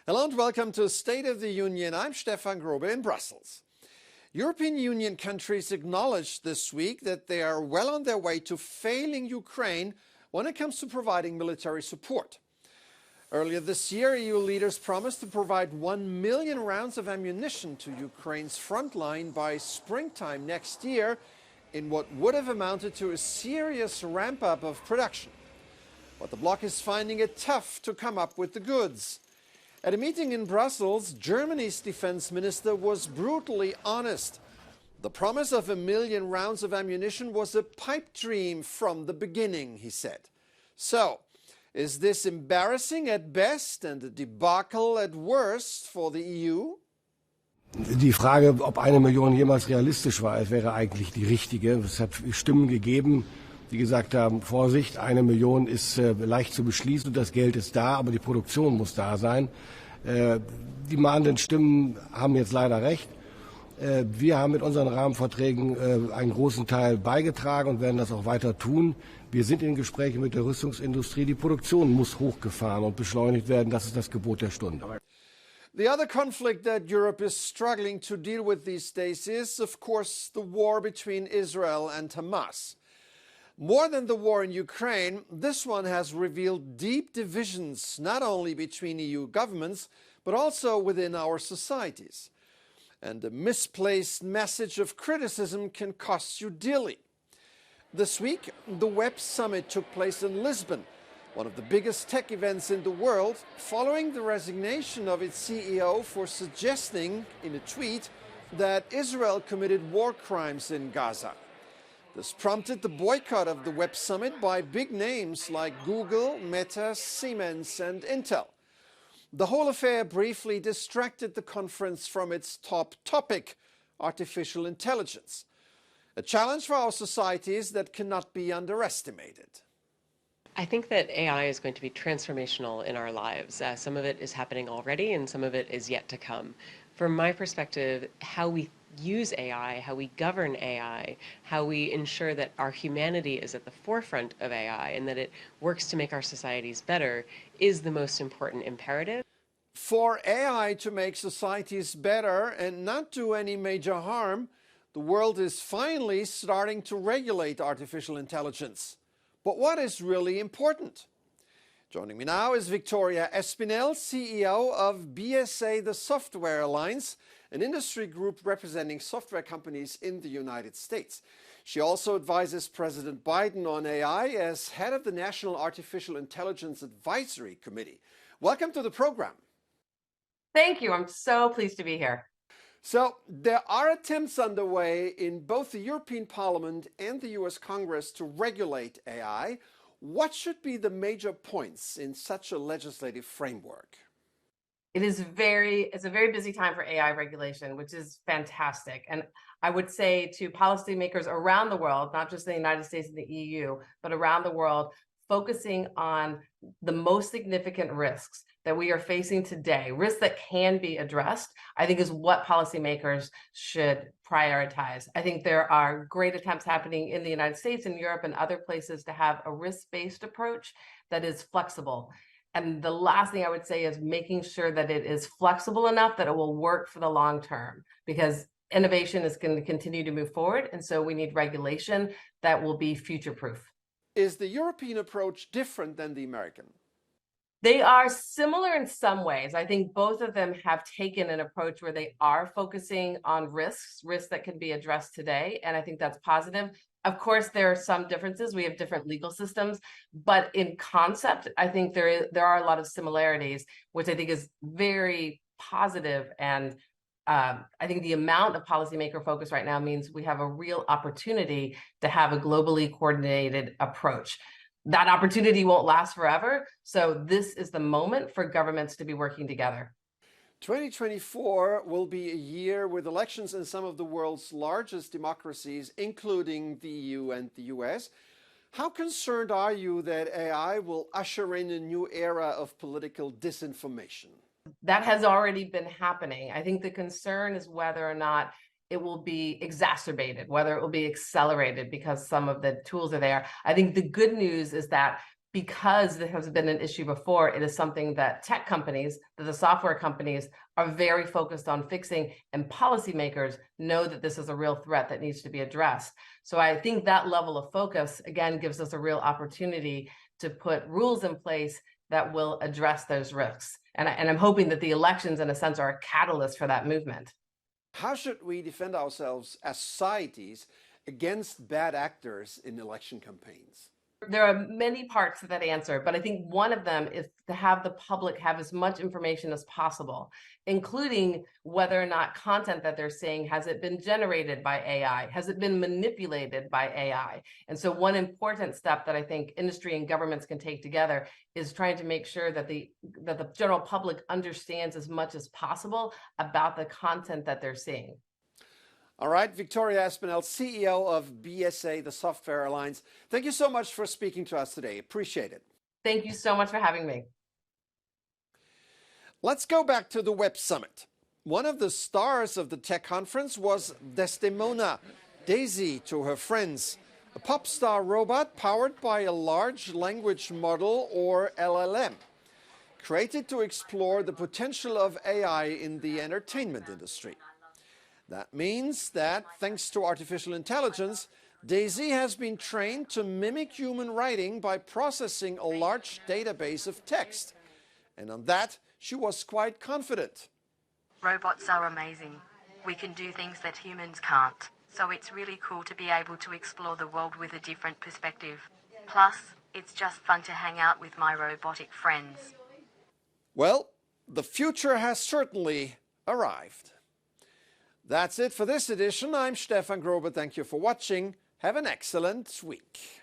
Hello and welcome to State of the Union. I'm Stefan Grobe in Brussels. European Union countries acknowledged this week that they are well on their way to failing Ukraine when it comes to providing military support. Earlier this year, EU leaders promised to provide 1 million rounds of ammunition to Ukraine's front line by springtime next year in what would have amounted to a serious ramp-up of production. But the bloc is finding it tough to come up with the goods. At a meeting in Brussels, Germany's defense minister was brutally honest. The promise of 1 million rounds of ammunition was a pipe dream from the beginning, he said. So, is this embarrassing at best and a debacle at worst for the EU? Die Frage, ob 1 Million jemals realistisch war, wäre eigentlich die richtige. Es hat Stimmen gegeben, die gesagt haben, Vorsicht, 1 Million ist leicht zu beschließen, das Geld ist da, aber die Produktion muss da sein. Die mahnenden Stimmen haben jetzt leider recht. Wir haben mit unseren Rahmenverträgen einen großen Teil beigetragen und werden das auch weiter tun. Wir sind in Gesprächen mit der Rüstungsindustrie. Die Produktion muss hochgefahren und beschleunigt werden. Das ist das Gebot der Stunde. The other conflict that Europe is struggling to deal with these days is, of course, the war between Israel and Hamas. More than the war in Ukraine, this one has revealed deep divisions, not only between EU governments, but also within our societies. And a misplaced message of criticism can cost you dearly. This week, the Web Summit took place in Lisbon, one of the biggest tech events in the world, following the resignation of its CEO for suggesting, in a tweet, that Israel committed war crimes in Gaza. This prompted the boycott of the Web Summit by big names like Google, Meta, Siemens and Intel. The whole affair briefly distracted the conference from its top topic, artificial intelligence, a challenge for our societies that cannot be underestimated. I think that AI is going to be transformational in our lives. Some of it is happening already and some of it is yet to come. From my perspective, how we use AI, how we govern AI, how we ensure that our humanity is at the forefront of AI and that it works to make our societies better is the most important imperative. For AI to make societies better and not do any major harm, the world is finally starting to regulate artificial intelligence. But what is really important? Joining me now is Victoria Espinel, CEO of BSA, the Software Alliance, an industry group representing software companies in the United States. She also advises President Biden on AI as head of the National Artificial Intelligence Advisory Committee. Welcome to the program. Thank you. I'm so pleased to be here. So there are attempts underway in both the European Parliament and the US Congress to regulate AI. What should be the major points in such a legislative framework? It's a very busy time for AI regulation, which is fantastic. And I would say to policymakers around the world, not just the United States and the EU, but around the world, focusing on the most significant risks that we are facing today, risks that can be addressed, I think is what policymakers should prioritize. I think there are great attempts happening in the United States and Europe and other places to have a risk-based approach that is flexible. And the last thing I would say is making sure that it is flexible enough that it will work for the long term, because innovation is going to continue to move forward. And so we need regulation that will be future-proof. Is the European approach different than the American? They are similar in some ways. I think both of them have taken an approach where they are focusing on risks that can be addressed today. And I think that's positive. Of course, there are some differences. We have different legal systems, but in concept, I think there are a lot of similarities, which I think is very positive. And I think the amount of policymaker focus right now means we have a real opportunity to have a globally coordinated approach. That opportunity won't last forever. So this is the moment for governments to be working together. 2024 will be a year with elections in some of the world's largest democracies, including the EU and the US. How concerned are you that AI will usher in a new era of political disinformation? That has already been happening. I think the concern is whether or not it will be exacerbated, whether it will be accelerated because some of the tools are there. I think the good news is that because this has been an issue before, it is something that tech companies, that the software companies are very focused on fixing, and policymakers know that this is a real threat that needs to be addressed. So I think that level of focus, again, gives us a real opportunity to put rules in place that will address those risks. And I'm hoping that the elections, in a sense, are a catalyst for that movement. How should we defend ourselves as societies against bad actors in election campaigns? There are many parts to that answer, but I think one of them is to have the public have as much information as possible, including whether or not content that they're seeing, has it been generated by AI? Has it been manipulated by AI? And so one important step that I think industry and governments can take together is trying to make sure that the general public understands as much as possible about the content that they're seeing. All right, Victoria Aspinall, CEO of BSA, the Software Alliance. Thank you so much for speaking to us today. Appreciate it. Thank you so much for having me. Let's go back to the Web Summit. One of the stars of the tech conference was Desdemona, Daisy to her friends, a pop star robot powered by a large language model, or LLM, created to explore the potential of AI in the entertainment industry. That means that, thanks to artificial intelligence, Daisy has been trained to mimic human writing by processing a large database of text. And on that, she was quite confident. Robots are amazing. We can do things that humans can't. So it's really cool to be able to explore the world with a different perspective. Plus, it's just fun to hang out with my robotic friends. Well, the future has certainly arrived. That's it for this edition. I'm Stefan Grobe. Thank you for watching. Have an excellent week.